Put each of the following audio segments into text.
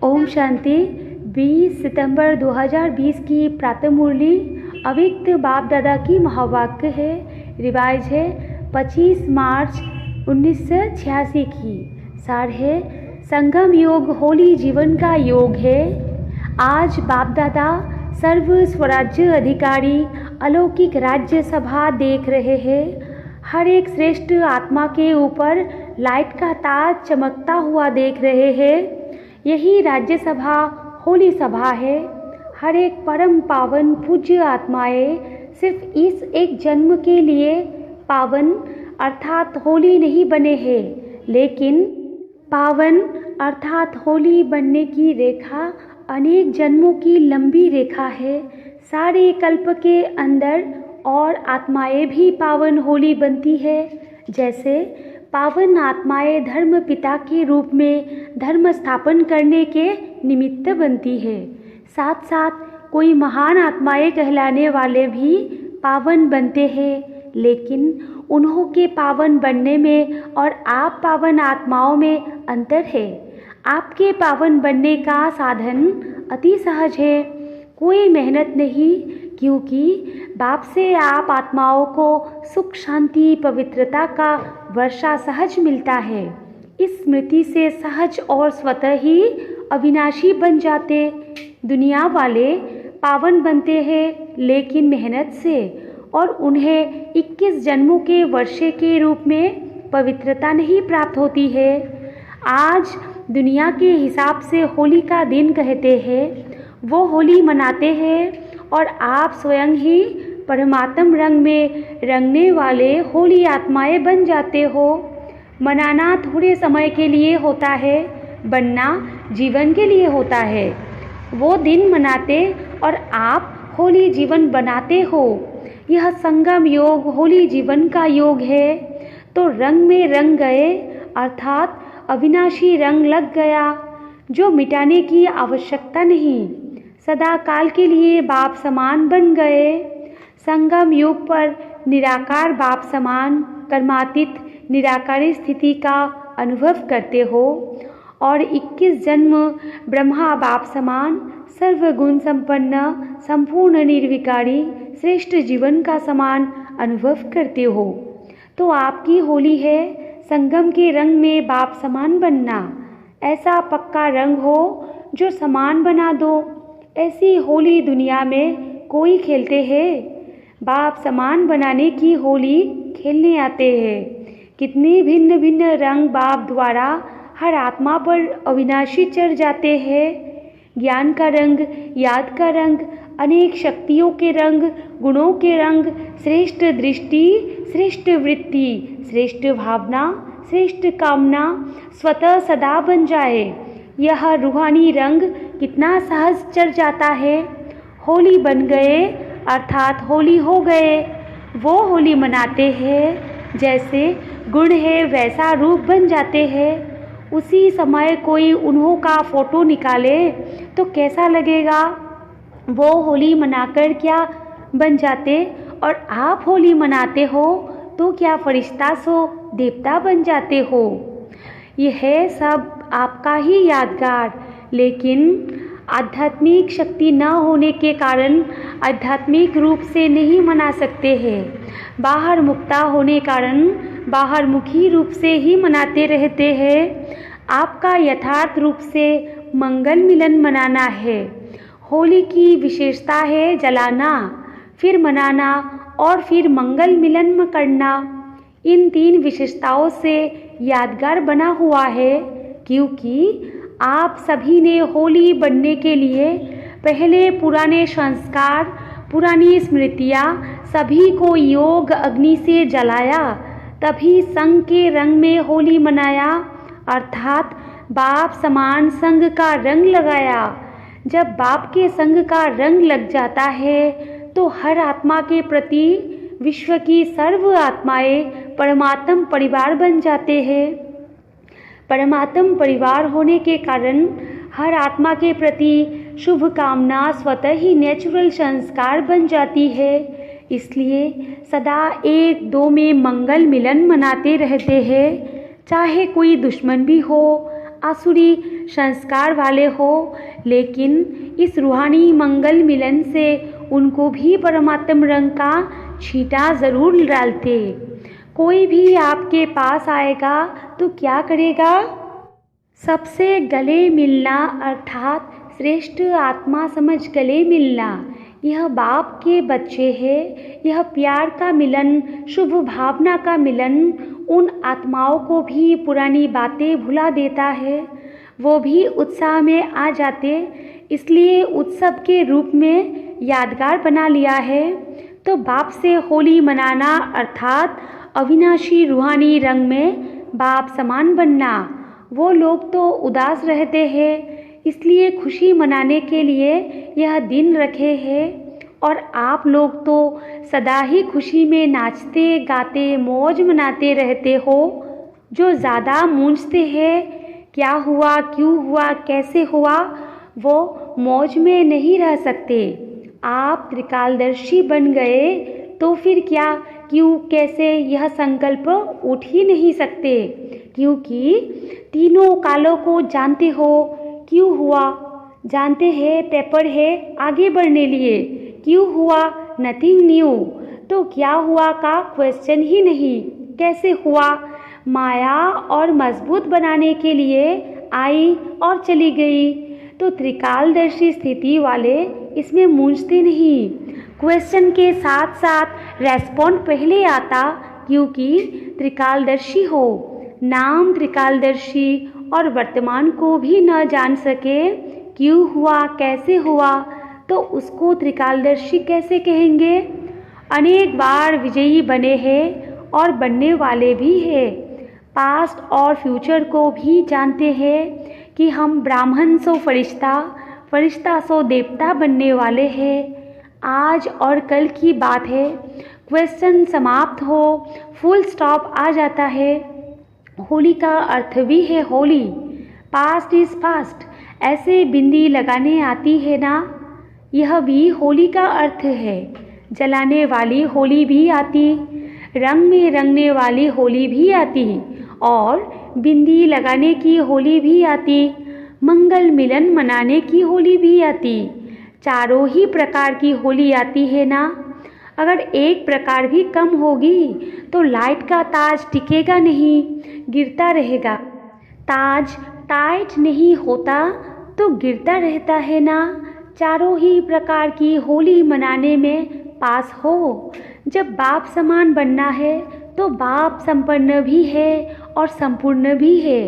ओम शांति। 20 सितंबर 2020 की प्रातः मुरली अव्यक्त बाप दादा की महावाक्य है। रिवाइज है 25 मार्च 1986 की। सार है संगम योग होली जीवन का योग है। आज बाप दादा सर्व स्वराज्य अधिकारी अलौकिक राज्य सभा देख रहे हैं। हर एक श्रेष्ठ आत्मा के ऊपर लाइट का ताज चमकता हुआ देख रहे हैं। यही राज्य सभा होली सभा है। हर एक परम पावन पूज्य आत्माएं सिर्फ इस एक जन्म के लिए पावन अर्थात होली नहीं बने हैं, लेकिन पावन अर्थात होली बनने की रेखा अनेक जन्मों की लंबी रेखा है। सारे कल्प के अंदर और आत्माएं भी पावन होली बनती है। जैसे पावन आत्माएं धर्म पिता के रूप में धर्म स्थापन करने के निमित्त बनती है, साथ साथ कोई महान आत्माएं कहलाने वाले भी पावन बनते हैं। लेकिन उन्हों के पावन बनने में और आप पावन आत्माओं में अंतर है। आपके पावन बनने का साधन अति सहज है, कोई मेहनत नहीं, क्योंकि बाप से आप आत्माओं को सुख शांति पवित्रता का वर्षा सहज मिलता है। इस स्मृति से सहज और स्वतः ही अविनाशी बन जाते। दुनिया वाले पावन बनते हैं लेकिन मेहनत से, और उन्हें 21 जन्मों के वर्षे के रूप में पवित्रता नहीं प्राप्त होती है। आज दुनिया के हिसाब से होली का दिन कहते हैं, वो होली मनाते हैं और आप स्वयं ही परमात्म रंग में रंगने वाले होली आत्माएं बन जाते हो। मनाना थोड़े समय के लिए होता है, बनना जीवन के लिए होता है। वो दिन मनाते और आप होली जीवन बनाते हो। यह संगम योग होली जीवन का योग है। तो रंग में रंग गए अर्थात अविनाशी रंग लग गया, जो मिटाने की आवश्यकता नहीं। सदा काल के लिए बाप समान बन गए। संगम युग पर निराकार बाप समान कर्मातीत निराकारी स्थिति का अनुभव करते हो, और 21 जन्म ब्रह्मा बाप समान सर्वगुण संपन्न संपूर्ण निर्विकारी श्रेष्ठ जीवन का समान अनुभव करते हो। तो आपकी होली है संगम के रंग में बाप समान बनना। ऐसा पक्का रंग हो जो समान बना दो। ऐसी होली दुनिया में कोई खेलते हैं? बाप समान बनाने की होली खेलने आते हैं। कितने भिन्न भिन्न रंग बाप द्वारा हर आत्मा पर अविनाशी चढ़ जाते हैं। ज्ञान का रंग, याद का रंग, अनेक शक्तियों के रंग, गुणों के रंग, श्रेष्ठ दृष्टि, श्रेष्ठ वृत्ति, श्रेष्ठ भावना, श्रेष्ठ कामना स्वतः सदा बन जाए। यह रूहानी रंग कितना सहज चढ़ जाता है। होली बन गए अर्थात होली हो गए। वो होली मनाते हैं, जैसे गुण है वैसा रूप बन जाते हैं। उसी समय कोई उन्हों का फोटो निकाले तो कैसा लगेगा? वो होली मनाकर क्या बन जाते, और आप होली मनाते हो तो क्या फरिश्ता सो देवता बन जाते हो। यह सब आपका ही यादगार, लेकिन आध्यात्मिक शक्ति न होने के कारण आध्यात्मिक रूप से नहीं मना सकते हैं। बाहर मुक्ता होने कारण बाहर मुखी रूप से ही मनाते रहते हैं। आपका यथार्थ रूप से मंगल मिलन मनाना है। होली की विशेषता है जलाना, फिर मनाना और फिर मंगल मिलन करना। इन 3 विशेषताओं से यादगार बना हुआ है, क्योंकि आप सभी ने होली बनने के लिए पहले पुराने संस्कार, पुरानी स्मृतियाँ सभी को योग अग्नि से जलाया, तभी संग के रंग में होली मनाया, अर्थात बाप समान संग का रंग लगाया। जब बाप के संग का रंग लग जाता है तो हर आत्मा के प्रति विश्व की सर्व आत्माएं परमात्म परिवार बन जाते हैं। परमात्म परिवार होने के कारण हर आत्मा के प्रति शुभ कामना स्वतः ही नेचुरल संस्कार बन जाती है। इसलिए सदा एक दो में मंगल मिलन मनाते रहते हैं। चाहे कोई दुश्मन भी हो, आसुरी संस्कार वाले हो, लेकिन इस रूहानी मंगल मिलन से उनको भी परमात्म रंग का छींटा ज़रूर डालते। कोई भी आपके पास आएगा तो क्या करेगा? सबसे गले मिलना, अर्थात श्रेष्ठ आत्मा समझ गले मिलना। यह बाप के बच्चे हैं। यह प्यार का मिलन, शुभ भावना का मिलन उन आत्माओं को भी पुरानी बातें भुला देता है। वो भी उत्साह में आ जाते, इसलिए उत्सव के रूप में यादगार बना लिया है। तो बाप से होली मनाना अर्थात अविनाशी रूहानी रंग में बाप समान बनना। वो लोग तो उदास रहते हैं, इसलिए खुशी मनाने के लिए यह दिन रखे हैं, और आप लोग तो सदा ही खुशी में नाचते गाते मौज मनाते रहते हो। जो ज़्यादा मूंझते हैं क्या हुआ, क्यों हुआ, कैसे हुआ, वो मौज में नहीं रह सकते। आप त्रिकालदर्शी बन गए तो फिर क्या, क्यों, कैसे, यह संकल्प उठ ही नहीं सकते, क्योंकि तीनों कालों को जानते हो। क्यों हुआ जानते हैं, पेपर है आगे बढ़ने लिए। क्यों हुआ, नथिंग न्यू। तो क्या हुआ का क्वेश्चन ही नहीं। कैसे हुआ, माया और मजबूत बनाने के लिए आई और चली गई। तो त्रिकालदर्शी स्थिति वाले इसमें मूंझते नहीं। क्वेश्चन के साथ साथ रेस्पॉन्ड पहले आता, क्योंकि त्रिकालदर्शी हो। नाम त्रिकालदर्शी और वर्तमान को भी न जान सके, क्यों हुआ, कैसे हुआ, तो उसको त्रिकालदर्शी कैसे कहेंगे। अनेक बार विजयी बने हैं और बनने वाले भी हैं। पास्ट और फ्यूचर को भी जानते हैं कि हम ब्राह्मण सो फरिश्ता, फरिश्ता सो देवता बनने वाले हैं। आज और कल की बात है। क्वेश्चन समाप्त हो, फुल स्टॉप आ जाता है। होली का अर्थ भी है होली, पास्ट इज पास्ट। ऐसे बिंदी लगाने आती है ना, यह भी होली का अर्थ है। जलाने वाली होली भी आती, रंग में रंगने वाली होली भी आती, और बिंदी लगाने की होली भी आती, मंगल मिलन मनाने की होली भी आती। चारों ही प्रकार की होली आती है ना। अगर एक प्रकार भी कम होगी तो लाइट का ताज टिकेगा नहीं, गिरता रहेगा। ताज टाइट नहीं होता तो गिरता रहता है ना। चारों ही प्रकार की होली मनाने में पास हो। जब बाप समान बनना है तो बाप संपन्न भी है और संपूर्ण भी है।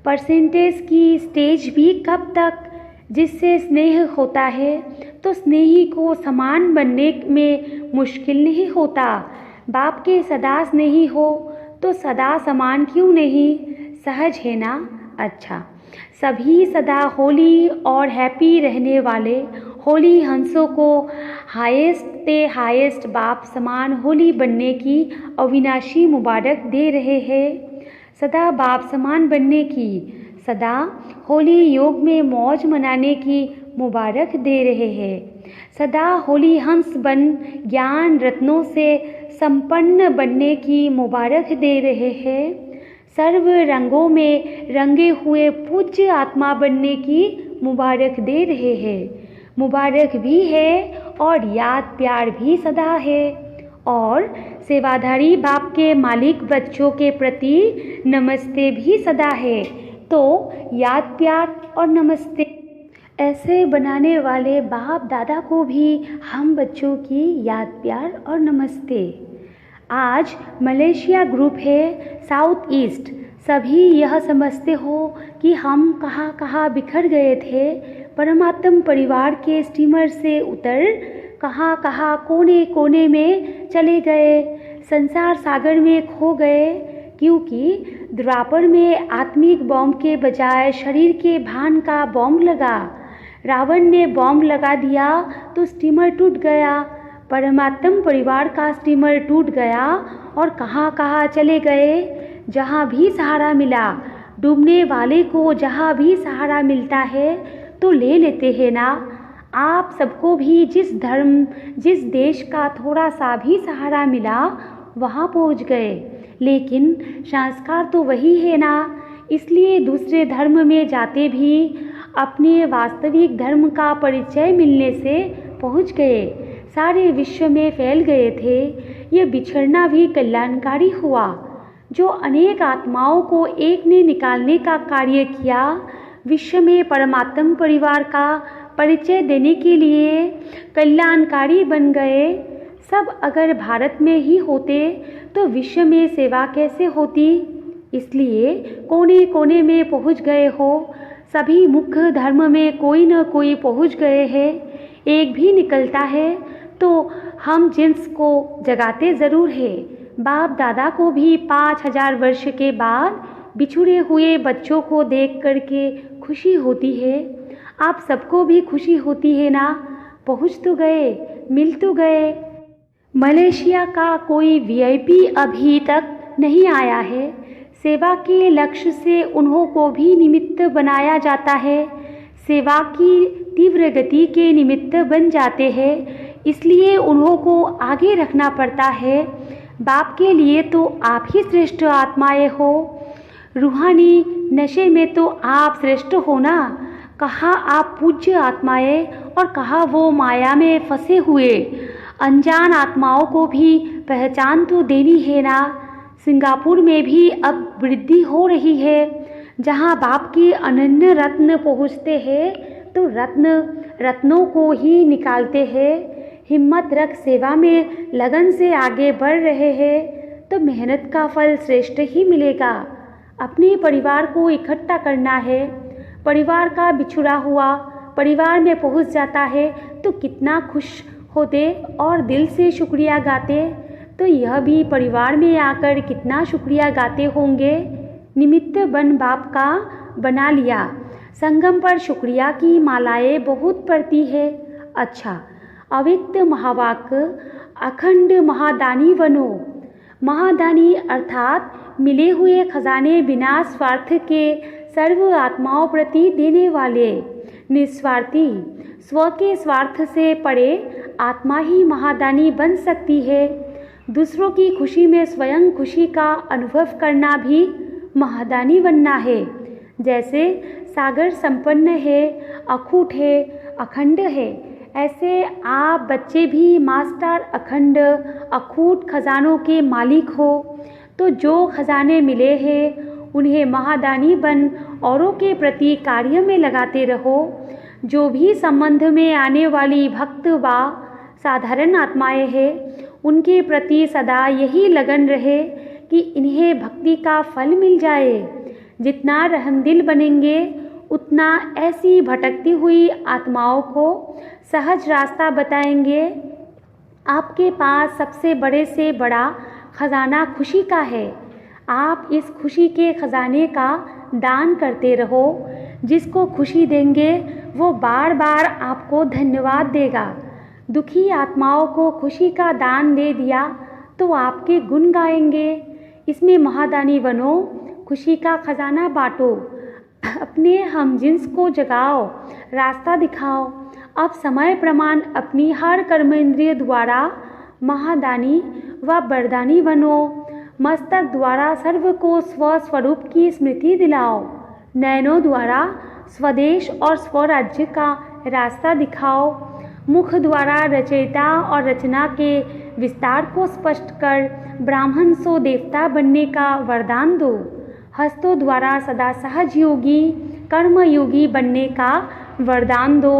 परसेंटेज की स्टेज भी कब तक, जिससे स्नेह होता है तो स्नेही को समान बनने में मुश्किल नहीं होता। बाप के सदा स्नेही हो तो सदा समान क्यों नहीं, सहज है ना। अच्छा, सभी सदा होली और हैप्पी रहने वाले होली हंसों को हाईएस्ट से हाईएस्ट बाप समान होली बनने की अविनाशी मुबारक दे रहे हैं। सदा बाप समान बनने की, सदा होली योग में मौज मनाने की मुबारक दे रहे हैं। सदा होली हंस बन ज्ञान रत्नों से संपन्न बनने की मुबारक दे रहे हैं। सर्व रंगों में रंगे हुए पूज्य आत्मा बनने की मुबारक दे रहे हैं। मुबारक भी है और याद प्यार भी सदा है, और सेवाधारी बाप के मालिक बच्चों के प्रति नमस्ते भी सदा है। तो याद प्यार और नमस्ते ऐसे बनाने वाले बाप दादा को भी हम बच्चों की याद प्यार और नमस्ते। आज मलेशिया ग्रुप है साउथ ईस्ट। सभी यह समझते हो कि हम कहाँ कहाँ बिखर गए थे। परमात्म परिवार के स्टीमर से उतर कहाँ कहाँ कोने कोने में चले गए, संसार सागर में खो गए, क्योंकि द्वापर में आत्मिक बॉम्ब के बजाय शरीर के भान का बॉम्ब लगा। रावण ने बॉम्ब लगा दिया तो स्टीमर टूट गया। परमात्म परिवार का स्टीमर टूट गया और कहाँ कहाँ चले गए। जहाँ भी सहारा मिला, डूबने वाले को जहाँ भी सहारा मिलता है तो ले लेते हैं ना। आप सबको भी जिस धर्म जिस देश का थोड़ा सा भी सहारा मिला वहाँ पहुँच गए, लेकिन संस्कार तो वही है ना। इसलिए दूसरे धर्म में जाते भी अपने वास्तविक धर्म का परिचय मिलने से पहुंच गए, सारे विश्व में फैल गए थे। ये बिछड़ना भी कल्याणकारी हुआ। जो अनेक आत्माओं को एक ने निकालने का कार्य किया, विश्व में परमात्म परिवार का परिचय देने के लिए कल्याणकारी बन गए। सब अगर भारत में ही होते तो विश्व में सेवा कैसे होती। इसलिए कोने कोने में पहुंच गए हो। सभी मुख्य धर्म में कोई न कोई पहुंच गए हैं। एक भी निकलता है तो हम जिन्स को जगाते ज़रूर है। बाप दादा को भी 5000 वर्ष के बाद बिछुड़े हुए बच्चों को देख करके खुशी होती है। आप सबको भी खुशी होती है ना। पहुंच तो गए, मिल तो गए। मलेशिया का कोई वीआईपी अभी तक नहीं आया है। सेवा के लक्ष्य से उन्हों को भी निमित्त बनाया जाता है। सेवा की तीव्र गति के निमित्त बन जाते हैं, इसलिए उन्हों को आगे रखना पड़ता है। बाप के लिए तो आप ही श्रेष्ठ आत्माएं हो। रूहानी नशे में तो आप श्रेष्ठ हो ना। कहाँ आप पूज्य आत्माएं और कहाँ वो माया में फंसे हुए अनजान आत्माओं को भी पहचान तो देनी है ना। सिंगापुर में भी अब वृद्धि हो रही है। जहाँ बाप के अनन्य रत्न पहुँचते हैं तो रत्नों को ही निकालते हैं। हिम्मत रख सेवा में लगन से आगे बढ़ रहे हैं तो मेहनत का फल श्रेष्ठ ही मिलेगा। अपने परिवार को इकट्ठा करना है। परिवार का बिछुड़ा हुआ परिवार में पहुंच जाता है तो कितना खुश होते और दिल से शुक्रिया गाते। तो यह भी परिवार में आकर कितना शुक्रिया गाते होंगे। निमित्त बन बाप का बना लिया। संगम पर शुक्रिया की मालाएं बहुत पड़ती है। अच्छा, अव्यक्त महावाक्य अखंड महादानी बनो। महादानी अर्थात मिले हुए खजाने बिना स्वार्थ के सर्व आत्माओं प्रति देने वाले, निस्वार्थी। स्व के स्वार्थ से परे आत्मा ही महादानी बन सकती है। दूसरों की खुशी में स्वयं खुशी का अनुभव करना भी महादानी बनना है। जैसे सागर संपन्न है, अखूट है, अखंड है, ऐसे आप बच्चे भी मास्टर अखंड अखूट खजानों के मालिक हो। तो जो खजाने मिले हैं उन्हें महादानी बन औरों के प्रति कार्य में लगाते रहो। जो भी संबंध में आने वाली भक्त व साधारण आत्माएं हैं उनके प्रति सदा यही लगन रहे कि इन्हें भक्ति का फल मिल जाए। जितना रहमदिल बनेंगे उतना ऐसी भटकती हुई आत्माओं को सहज रास्ता बताएंगे। आपके पास सबसे बड़े से बड़ा खजाना खुशी का है। आप इस खुशी के खजाने का दान करते रहो। जिसको खुशी देंगे वो बार बार आपको धन्यवाद देगा। दुखी आत्माओं को खुशी का दान दे दिया तो आपके गुण गाएंगे। इसमें महादानी बनो, खुशी का खजाना बांटो, अपने हमजिन्स को जगाओ, रास्ता दिखाओ। अब समय प्रमाण अपनी हर कर्मेंद्रिय द्वारा महादानी व बरदानी बनो। मस्तक द्वारा सर्व को स्वस्वरूप की स्मृति दिलाओ। नयनों द्वारा स्वदेश और स्वराज्य का रास्ता दिखाओ। मुख द्वारा रचयिता और रचना के विस्तार को स्पष्ट कर ब्राह्मण सो देवता बनने का वरदान दो। हस्तों द्वारा सदा सहज योगी कर्मयोगी बनने का वरदान दो।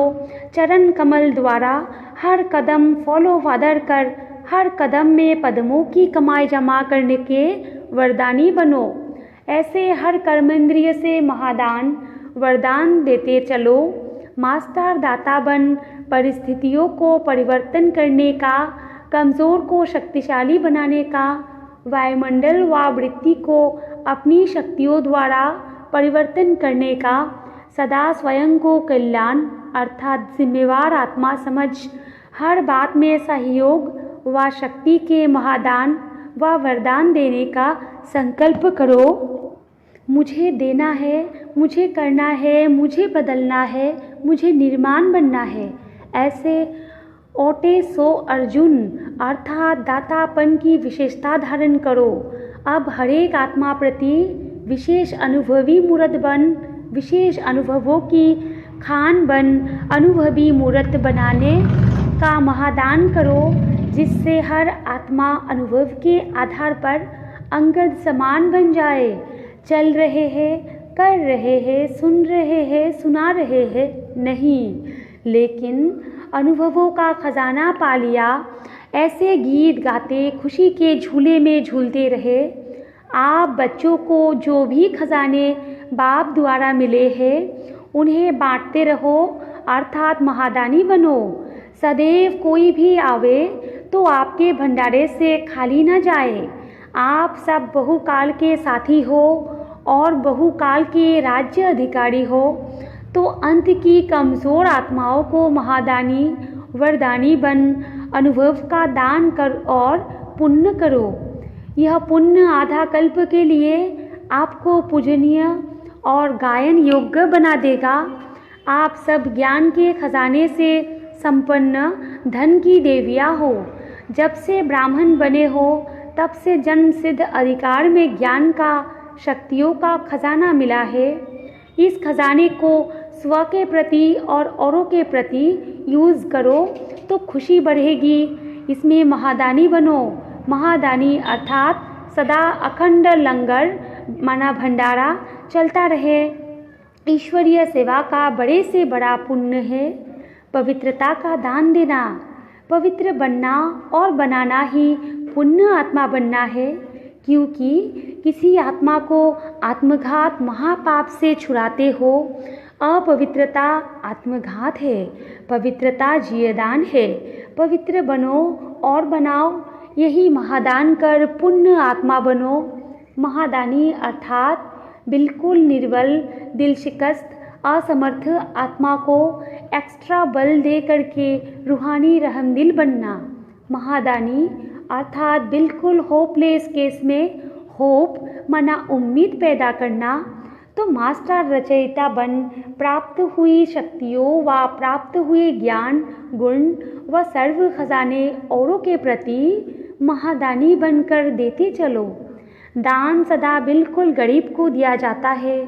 चरण कमल द्वारा हर कदम फॉलो फादर कर हर कदम में पद्मों की कमाई जमा करने के वरदानी बनो। ऐसे हर कर्मेंद्रिय से महादान वरदान देते चलो। मास्टर दाता बन परिस्थितियों को परिवर्तन करने का, कमज़ोर को शक्तिशाली बनाने का, वायुमंडल व वृत्ति को अपनी शक्तियों द्वारा परिवर्तन करने का, सदा स्वयं को कल्याण अर्थात जिम्मेवार आत्मा समझ हर बात में सहयोग व शक्ति के महादान व वरदान देने का संकल्प करो। मुझे देना है, मुझे करना है, मुझे बदलना है, मुझे निर्माण बनना है। ऐसे ओटे सो अर्जुन अर्थात दातापन की विशेषता धारण करो। अब हरेक आत्मा प्रति विशेष अनुभवी मूर्त बन, विशेष अनुभवों की खान बन, अनुभवी मूर्त बनाने का महादान करो, जिससे हर आत्मा अनुभव के आधार पर अंगद समान बन जाए। चल रहे हैं, कर रहे हैं, सुन रहे हैं, सुना रहे हैं नहीं, लेकिन अनुभवों का खजाना पा लिया। ऐसे गीत गाते खुशी के झूले में झूलते रहे। आप बच्चों को जो भी खजाने बाप द्वारा मिले हैं उन्हें बांटते रहो, अर्थात महादानी बनो। सदैव कोई भी आवे तो आपके भंडारे से खाली न जाए। आप सब बहुकाल के साथी हो और बहुकाल के राज्य अधिकारी हो, तो अंत की कमज़ोर आत्माओं को महादानी वरदानी बन अनुभव का दान कर और पुण्य करो। यह पुण्य आधा कल्प के लिए आपको पूजनीय और गायन योग्य बना देगा। आप सब ज्ञान के खजाने से संपन्न धन की देवियाँ हो। जब से ब्राह्मण बने हो तब से जन्म सिद्ध अधिकार में ज्ञान का शक्तियों का खजाना मिला है। इस खजाने को स्व के प्रति और औरों के प्रति यूज़ करो तो खुशी बढ़ेगी। इसमें महादानी बनो। महादानी अर्थात सदा अखंड लंगर माना भंडारा चलता रहे। ईश्वरीय सेवा का बड़े से बड़ा पुण्य है पवित्रता का दान देना। पवित्र बनना और बनाना ही पुण्य आत्मा बनना है, क्योंकि किसी आत्मा को आत्मघात महापाप से छुड़ाते हो। अपवित्रता आत्मघात है, पवित्रता जीवदान है। पवित्र बनो और बनाओ, यही महादान कर पुण्य आत्मा बनो। महादानी अर्थात बिल्कुल निर्बल, दिल शिकस्त, असमर्थ आत्मा को एक्स्ट्रा बल दे करके रूहानी रहमदिल बनना। महादानी अर्थात बिल्कुल होपलेस केस में होप माना उम्मीद पैदा करना। तो मास्टर रचयिता बन प्राप्त हुई शक्तियों व प्राप्त हुए ज्ञान गुण व सर्व खजाने औरों के प्रति महादानी बनकर देते चलो। दान सदा बिल्कुल गरीब को दिया जाता है,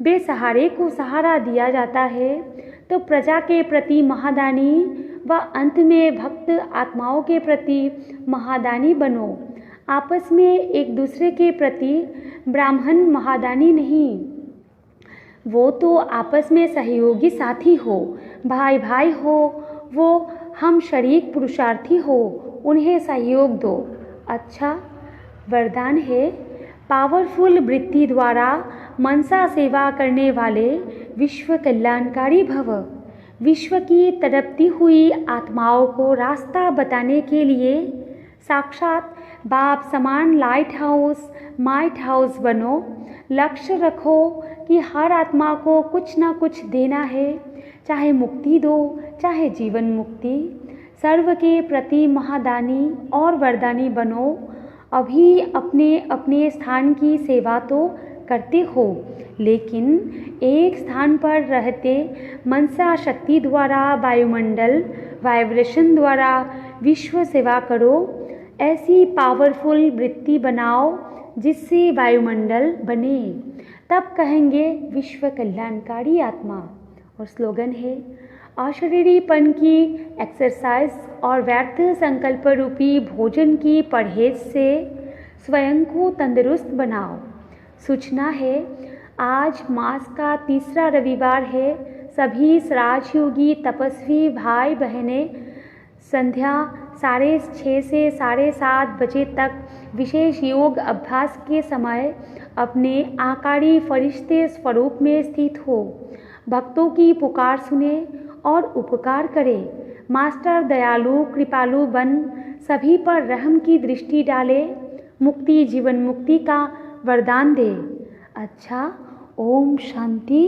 बेसहारे को सहारा दिया जाता है। तो प्रजा के प्रति महादानी व अंत में भक्त आत्माओं के प्रति महादानी बनो। आपस में एक दूसरे के प्रति ब्राह्मण महादानी नहीं, वो तो आपस में सहयोगी साथी हो, भाई भाई हो, वो हम शरीक पुरुषार्थी हो, उन्हें सहयोग दो। अच्छा वरदान है, पावरफुल वृत्ति द्वारा मनसा सेवा करने वाले विश्व कल्याणकारी भव। विश्व की तड़पती हुई आत्माओं को रास्ता बताने के लिए साक्षात बाप समान लाइट हाउस माइट हाउस बनो। लक्ष्य रखो कि हर आत्मा को कुछ ना कुछ देना है, चाहे मुक्ति दो चाहे जीवन मुक्ति। सर्व के प्रति महादानी और वरदानी बनो। अभी अपने अपने स्थान की सेवा तो करते हो, लेकिन एक स्थान पर रहते मनसा शक्ति द्वारा वायुमंडल वाइब्रेशन द्वारा विश्व सेवा करो। ऐसी पावरफुल वृत्ति बनाओ जिससे वायुमंडल बने, तब कहेंगे विश्व कल्याणकारी आत्मा। और स्लोगन है, अशरीरीपन की एक्सरसाइज और व्यर्थ संकल्प रूपी भोजन की परहेज से स्वयं को तंदुरुस्त बनाओ। सूचना है, आज मास का तीसरा रविवार है। सभी राजयोगी तपस्वी भाई बहनें संध्या 6:30 से 7:30 बजे तक विशेष योग अभ्यास के समय अपने आकारी फरिश्ते स्वरूप में स्थित हो। भक्तों की पुकार सुने और उपकार करे। मास्टर दयालु कृपालु बन सभी पर रहम की दृष्टि डाले, मुक्ति जीवन मुक्ति का वरदान दे। अच्छा, ओम शांति।